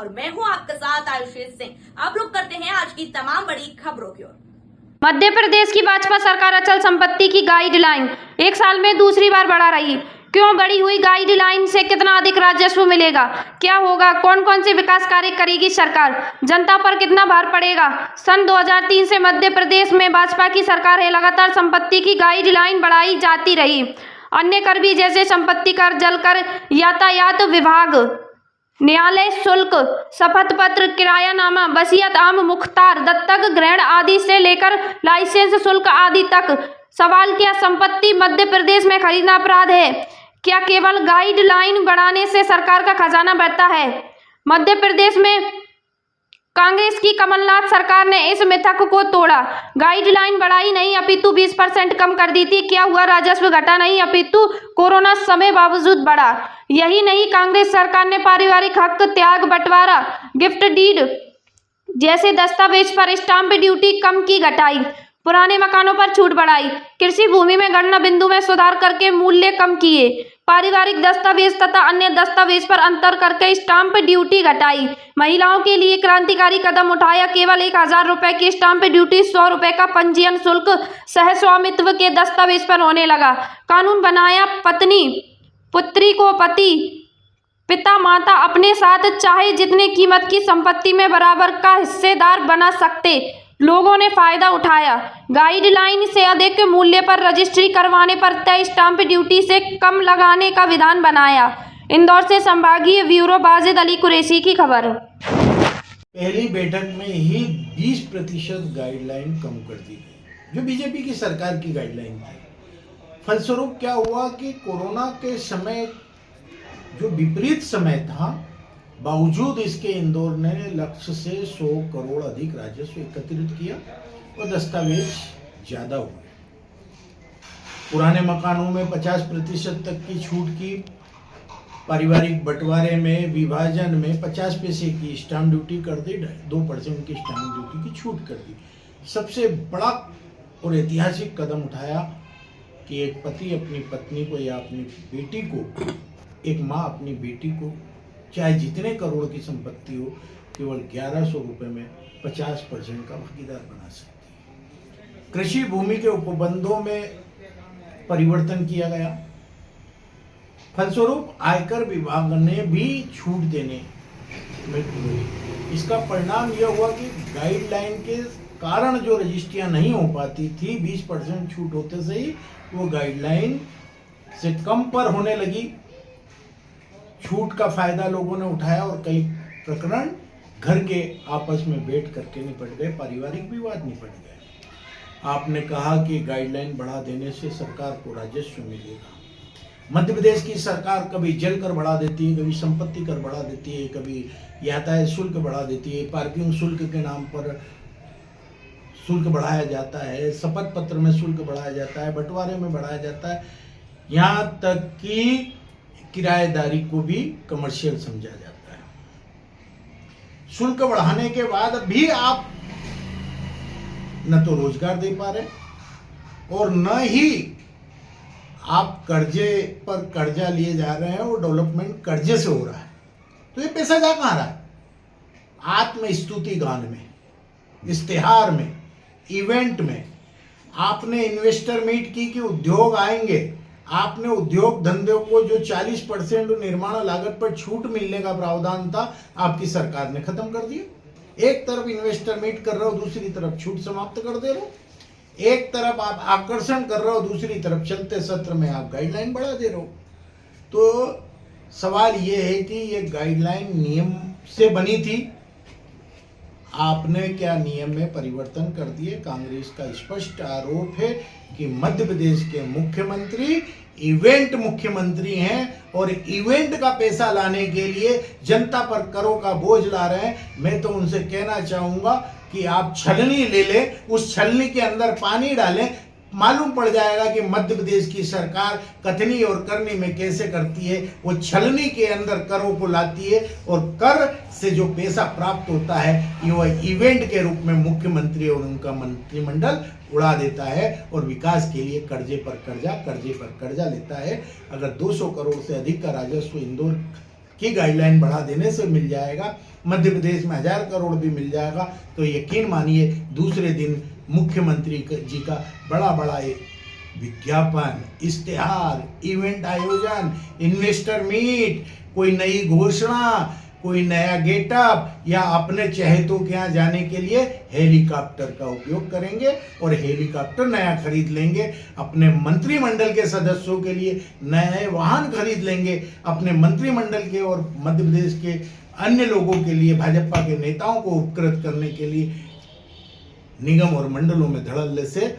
और मैं हूं आपके साथ आयुषी सिंह। आप लोग करते हैं आज की तमाम बड़ी खबरों की ओर। मध्य प्रदेश की भाजपा सरकार अचल संपत्ति की गाइडलाइन एक साल में दूसरी बार बढ़ा रही। क्यों बढ़ी हुई गाइडलाइन से कितना अधिक राजस्व मिलेगा, क्या होगा, कौन कौन से विकास कार्य करेगी सरकार, जनता पर कितना भार पड़ेगा। सन 2003 से मध्य प्रदेश में भाजपा की सरकार है, लगातार संपत्ति की गाइडलाइन बढ़ाई जाती रही। अन्य कर भी जैसे संपत्ति कर, जल कर, यातायात विभाग, न्यायालय शुल्क, शपथ पत्र, किरायानामा, वसीयत आम मुख्तार, दत्तक ग्रहण आदि से लेकर लाइसेंस शुल्क आदि तक। सवाल, क्या संपत्ति मध्य प्रदेश में खरीदना अपराध है? क्या केवल गाइडलाइन बढ़ाने से सरकार का खजाना बढ़ता है? मध्य प्रदेश में कांग्रेस की कमलनाथ सरकार ने इस मिथक को तोड़ा। गाइडलाइन बढ़ाई नहीं अपितु 20% कम कर दी थी। क्या हुआ? राजस्व घटा नहीं अपितु कोरोना समय बावजूद बढ़ा। यही नहीं, कांग्रेस सरकार ने पारिवारिक हक, त्याग बंटवारा, गिफ्ट डीड जैसे दस्तावेज पर स्टाम्प ड्यूटी कम की, घटाई, पुराने मकानों पर छूट बढ़ाई, कृषि भूमि में गणना बिंदु में सुधार करके मूल्य कम किए, पारिवारिक दस्तावेज तथा अन्य दस्तावेज पर अंतर करके स्टाम्प ड्यूटी घटाई, महिलाओं के लिए क्रांतिकारी कदम उठाया, केवल 1000 रुपए की स्टाम्प ड्यूटी 100 रुपए का पंजीयन शुल्क सहस्वामित्व के दस्तावेज पर होने लगा। कानून बनाया, पत्नी पुत्री को पति, पिता माता अपने साथ चाहे जितने कीमत की संपत्ति में बराबर का हिस्सेदार बना सकते। लोगों ने फायदा उठाया। गाइडलाइन से अधिक मूल्य पर रजिस्ट्री करवाने पर तय स्टाम्प ड्यूटी से कम लगाने का विधान बनाया। इंदौर से संभागीय ब्यूरो बाजिद अली कुरैशी की खबर। पहली बैठक में ही 20% गाइडलाइन कम कर दी गई, जो बीजेपी की सरकार की गाइडलाइन थी। फलस्वरूप क्या हुआ कि कोरोना के समय जो विपरीत समय था, बावजूद इसके इंदौर ने लक्ष्य से 100 करोड़ अधिक राजस्व एकत्रित किया और दस्तावेज ज्यादा हुए। पुराने मकानों में 50% तक की छूट की, पारिवारिक बंटवारे में, विभाजन में 50 पैसे की स्टाम्प ड्यूटी कर दी, 2% की स्टाम्प ड्यूटी की छूट कर दी। सबसे बड़ा और ऐतिहासिक कदम उठाया कि एक पति अपनी पत्नी को या अपनी बेटी को, एक माँ अपनी बेटी को, चाहे जितने करोड़ की संपत्ति हो, केवल 1100 रुपए में 50% का भागीदार बना सकती है। कृषि भूमि के उपबंधों में परिवर्तन किया गया। फलस्वरूप आयकर विभाग ने भी छूट देने में हुई। इसका परिणाम यह हुआ कि गाइडलाइन के कारण जो रजिस्ट्रियां नहीं हो पाती थी, 20% छूट होते से ही वो गाइडलाइन से कम पर होने लगी। छूट का फायदा लोगों ने उठाया और कई प्रकरण घर के आपस में बैठ करके निपट गए, पारिवारिक विवाद निपट गए। आपने कहा कि गाइडलाइन बढ़ा देने से सरकार को राजस्व मिलेगा। मध्य प्रदेश की सरकार कभी जल कर बढ़ा देती है, कभी संपत्ति कर बढ़ा देती है, कभी यातायात शुल्क बढ़ा देती है, पार्किंग शुल्क के नाम पर शुल्क बढ़ाया जाता है, शपथ पत्र में शुल्क बढ़ाया जाता है, बंटवारे में बढ़ाया जाता है, यहाँ तक कि किराएदारी को भी कमर्शियल समझा जाता है। शुल्क बढ़ाने के बाद भी आप न तो रोजगार दे पा रहे और न ही आप कर्जे पर कर्जा लिए जा रहे हैं और डेवलपमेंट कर्जे से हो रहा है। तो ये पैसा जा कहां रहा है? आत्मस्तुति गान में, इश्तिहार में, इवेंट में। आपने इन्वेस्टर मीट की कि उद्योग आएंगे, आपने उद्योग धंधों को जो 40% निर्माण लागत पर छूट मिलने का प्रावधान था, आपकी सरकार ने खत्म कर दिया। एक तरफ इन्वेस्टर मीट कर रहे हो, दूसरी तरफ छूट समाप्त कर दे रहे हो। एक तरफ आप आकर्षण कर रहे हो, दूसरी तरफ चलते सत्र में आप गाइडलाइन बढ़ा दे रहे हो। तो सवाल ये है कि ये गाइडलाइन नियम से बनी थी, आपने क्या नियम में परिवर्तन कर दिए? कांग्रेस का स्पष्ट आरोप है कि मध्य प्रदेश के मुख्यमंत्री इवेंट मुख्यमंत्री हैं और इवेंट का पैसा लाने के लिए जनता पर करों का बोझ ला रहे हैं। मैं तो उनसे कहना चाहूंगा कि आप छलनी ले लें, उस छलनी के अंदर पानी डालें, मालूम पड़ जाएगा कि मध्य प्रदेश की सरकार कथनी और करनी में कैसे करती है। वो छलनी के अंदर करों को लाती है और कर से जो पैसा प्राप्त होता है वह इवेंट के रूप में मुख्यमंत्री और उनका मंत्रिमंडल उड़ा देता है और विकास के लिए कर्जे पर कर्जा लेता है। अगर 200 करोड़ से अधिक का राजस्व इंदौर की गाइडलाइन बढ़ा देने से मिल जाएगा, मध्य प्रदेश में 1000 करोड़ भी मिल जाएगा, तो यकीन मानिए दूसरे दिन मुख्यमंत्री जी का बड़ा बड़ा विज्ञापन, इश्तेहार, इवेंट आयोजन, इन्वेस्टर मीट, कोई नई घोषणा, कोई नया गेटअप या अपने चहेतों के यहाँ जाने के लिए हेलीकॉप्टर का उपयोग करेंगे और हेलीकॉप्टर नया खरीद लेंगे, अपने मंत्रिमंडल के सदस्यों के लिए नए वाहन खरीद लेंगे, अपने मंत्रिमंडल के और मध्य प्रदेश के अन्य लोगों के लिए, भाजपा के नेताओं को उपकृत करने के लिए निगम और मंडलों में धड़ल्ले से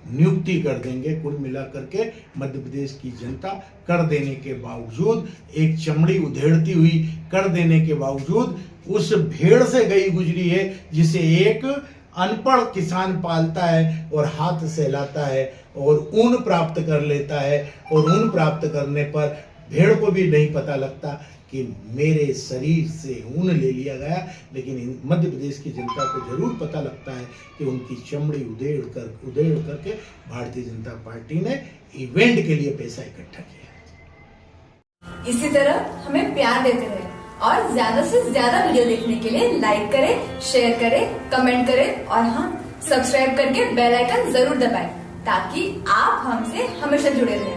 नियुक्ति कर देंगे। कुल मिलाकर के मध्य प्रदेश की जनता कर देने के बावजूद, एक चमड़ी उधेड़ती हुई कर देने के बावजूद उस भेड़ से गई गुजरी है जिसे एक अनपढ़ किसान पालता है और हाथ सहलाता है और ऊन प्राप्त कर लेता है, और ऊन प्राप्त करने पर भेड़ को भी नहीं पता लगता कि मेरे शरीर से ऊन ले लिया गया, लेकिन मध्य प्रदेश की जनता को जरूर पता लगता है कि उनकी चमड़ी उधेड़ करके भारतीय जनता पार्टी ने इवेंट के लिए पैसा इकट्ठा किया। इसी तरह हमें प्यार देते रहे और ज्यादा से ज्यादा वीडियो देखने के लिए लाइक करें, शेयर करें, कमेंट करें और हाँ, सब्सक्राइब करके बेल आइकन जरूर दबाएं ताकि आप हमसे हमेशा जुड़े रहें।